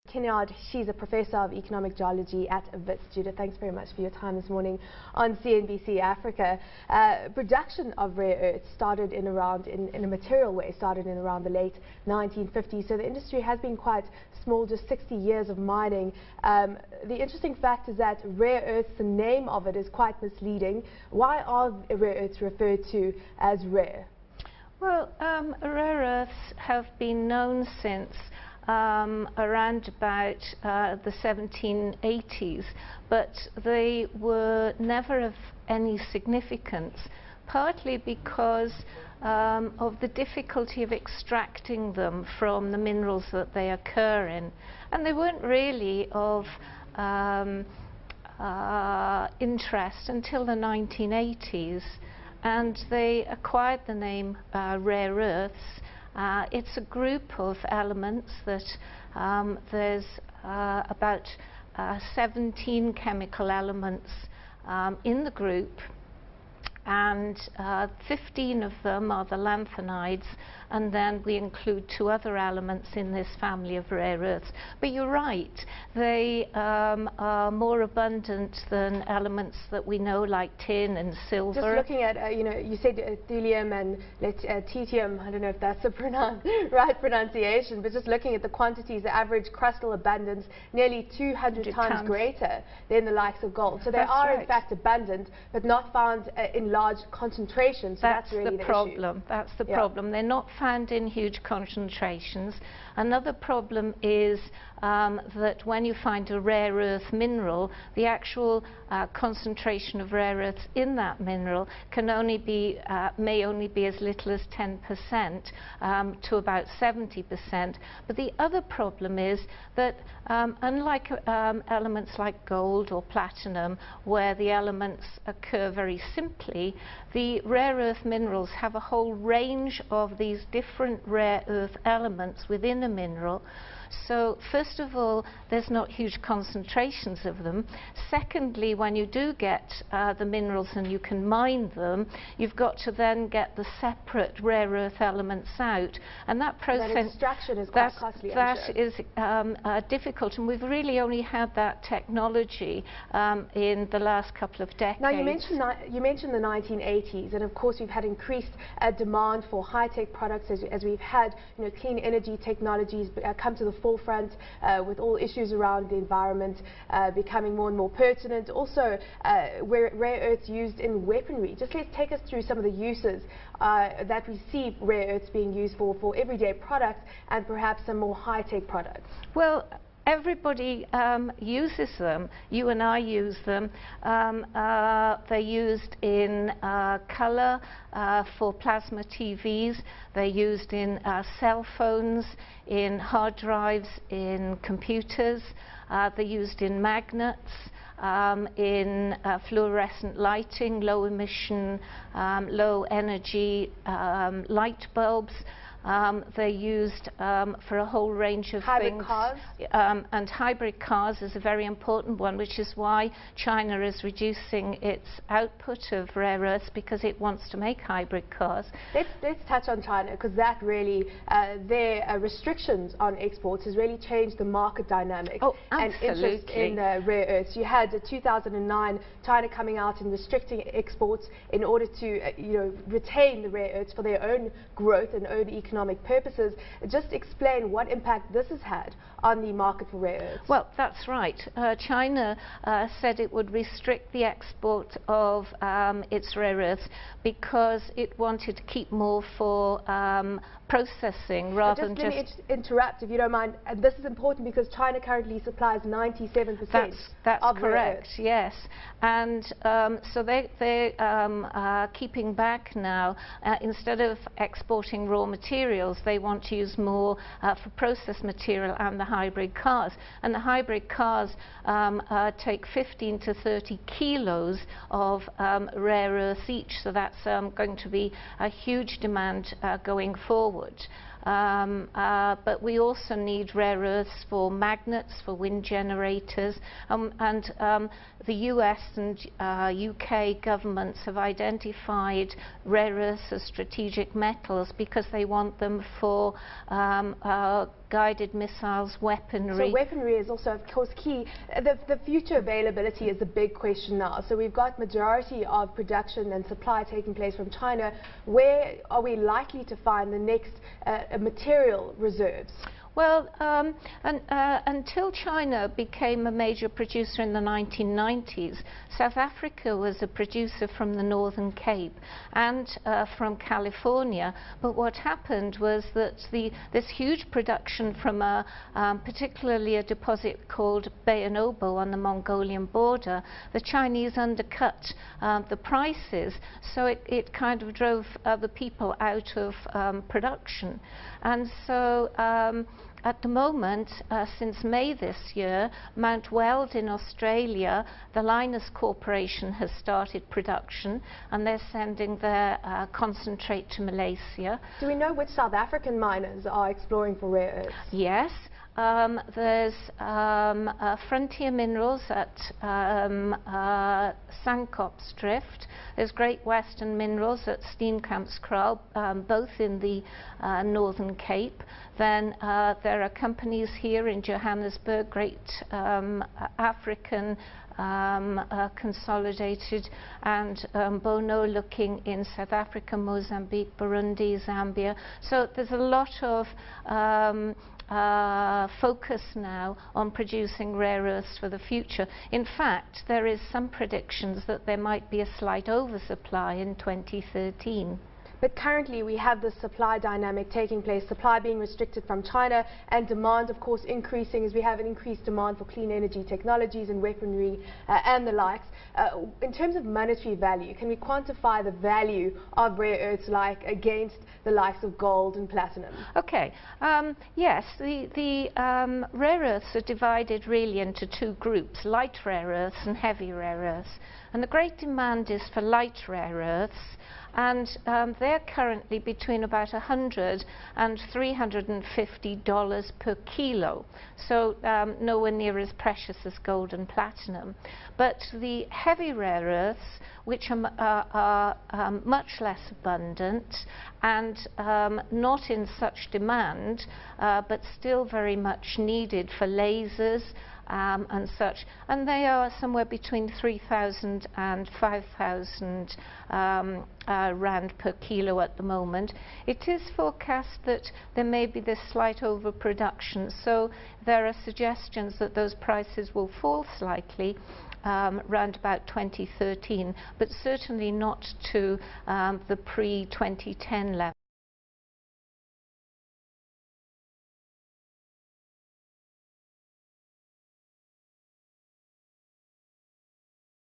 Kinnaird, she's a professor of Economic Geology at WITS. Judith, thanks very much for your time this morning on CNBC Africa. Production of rare earths started in a material way, started in around the late 1950s. So the industry has been quite small, just 60 years of mining. The interesting fact is that rare earths, the name of it is quite misleading. Why are rare earths referred to as rare? Well, rare earths have been known since around about the 1780s, but they were never of any significance, partly because of the difficulty of extracting them from the minerals that they occur in. And they weren't really of interest until the 1980s, and they acquired the name rare earths. It's a group of elements that there's about 17 chemical elements in the group, and 15 of them are the lanthanides, and then we include 2 other elements in this family of rare earths. But you're right, they are more abundant than elements that we know like tin and silver. Just looking at, you said thulium and tritium, I don't know if that's the right pronunciation, but just looking at the quantities, the average crustal abundance, nearly 200 times greater than the likes of gold. So they are in fact abundant, but not found in large concentrations. So that's really the problem. Issue. That's the problem. They're not found in huge concentrations. Another problem is that when you find a rare earth mineral, the actual concentration of rare earths in that mineral can only be, may only be as little as 10% to about 70%. But the other problem is that unlike elements like gold or platinum, where the elements occur very simply, the rare earth minerals have a whole range of these different rare earth elements within a mineral. So first of all, there's not huge concentrations of them. Secondly, when you do get the minerals and you can mine them, you've got to then get the separate rare earth elements out, and that process, that extraction is quite costly. That is difficult, and we've really only had that technology in the last couple of decades. Now you mentioned the 1980s, and of course we've had increased demand for high-tech products as we've had clean energy technologies come to the forefront with all issues around the environment becoming more and more pertinent. Also, rare earths used in weaponry. Just let's take us through some of the uses that we see rare earths being used for everyday products and perhaps some more high-tech products. Well, everybody uses them. You and I use them. They're used in color for plasma TVs. They're used in cell phones, in hard drives, in computers. They're used in magnets, in fluorescent lighting, low emission, low energy light bulbs. They're used for a whole range of things. Cars? And hybrid cars is a very important one, which is why China is reducing its output of rare earths, because it wants to make hybrid cars. Let's touch on China, because that really, their restrictions on exports has really changed the market dynamic and interest in rare earths. You had 2009 China coming out and restricting exports in order to retain the rare earths for their own growth and own economic purposes. Just explain what impact this has had on the market for rare earths. Well, that's right. China said it would restrict the export of its rare earths because it wanted to keep more for processing rather than just... Let me interrupt, if you don't mind. And this is important because China currently supplies 97% That's correct, yes. And so they're keeping back now. Instead of exporting raw materials, they want to use more for processed material and the hybrid cars. And the hybrid cars take 15 to 30 kilos of rare earths each, so that's going to be a huge demand going forward. but we also need rare earths for magnets, for wind generators, and the US and UK governments have identified rare earths as strategic metals because they want them for guided missiles, weaponry. So weaponry is also, of course, key. The future availability is the big question now. So we've got majority of production and supply taking place from China. Where are we likely to find the next material reserves? Well, until China became a major producer in the 1990s, South Africa was a producer from the Northern Cape and from California. But what happened was that this huge production from particularly a deposit called Bayanobo on the Mongolian border, the Chinese undercut the prices, so it kind of drove other people out of production. And so at the moment, since May this year, Mount Weld in Australia, the Lynas Corporation has started production, and they're sending their concentrate to Malaysia. Do we know which South African miners are exploring for rare earths? Yes. There's Frontier Minerals at Sankops Drift. There's Great Western Minerals at Steenkampskraal, both in the Northern Cape. Then there are companies here in Johannesburg, Great African Consolidated, and Bono looking in South Africa, Mozambique, Burundi, Zambia. So there's a lot of focus now on producing rare earths for the future. In fact, there is some predictions that there might be a slight oversupply in 2013. But currently we have this supply dynamic taking place, supply being restricted from China and demand, of course, increasing as we have an increased demand for clean energy technologies and weaponry and the likes. In terms of monetary value, can we quantify the value of rare earths like against the likes of gold and platinum? Okay, yes, the rare earths are divided really into two groups, light rare earths and heavy rare earths. And the great demand is for light rare earths, and they're currently between about $100 and $350 per kilo, so nowhere near as precious as gold and platinum. But the heavy rare earths, which are much less abundant and not in such demand, but still very much needed for lasers and such, and they are somewhere between 3,000 and 5,000 rand per kilo at the moment. It is forecast that there may be this slight overproduction, so there are suggestions that those prices will fall slightly round about 2013, but certainly not to the pre-2010 level.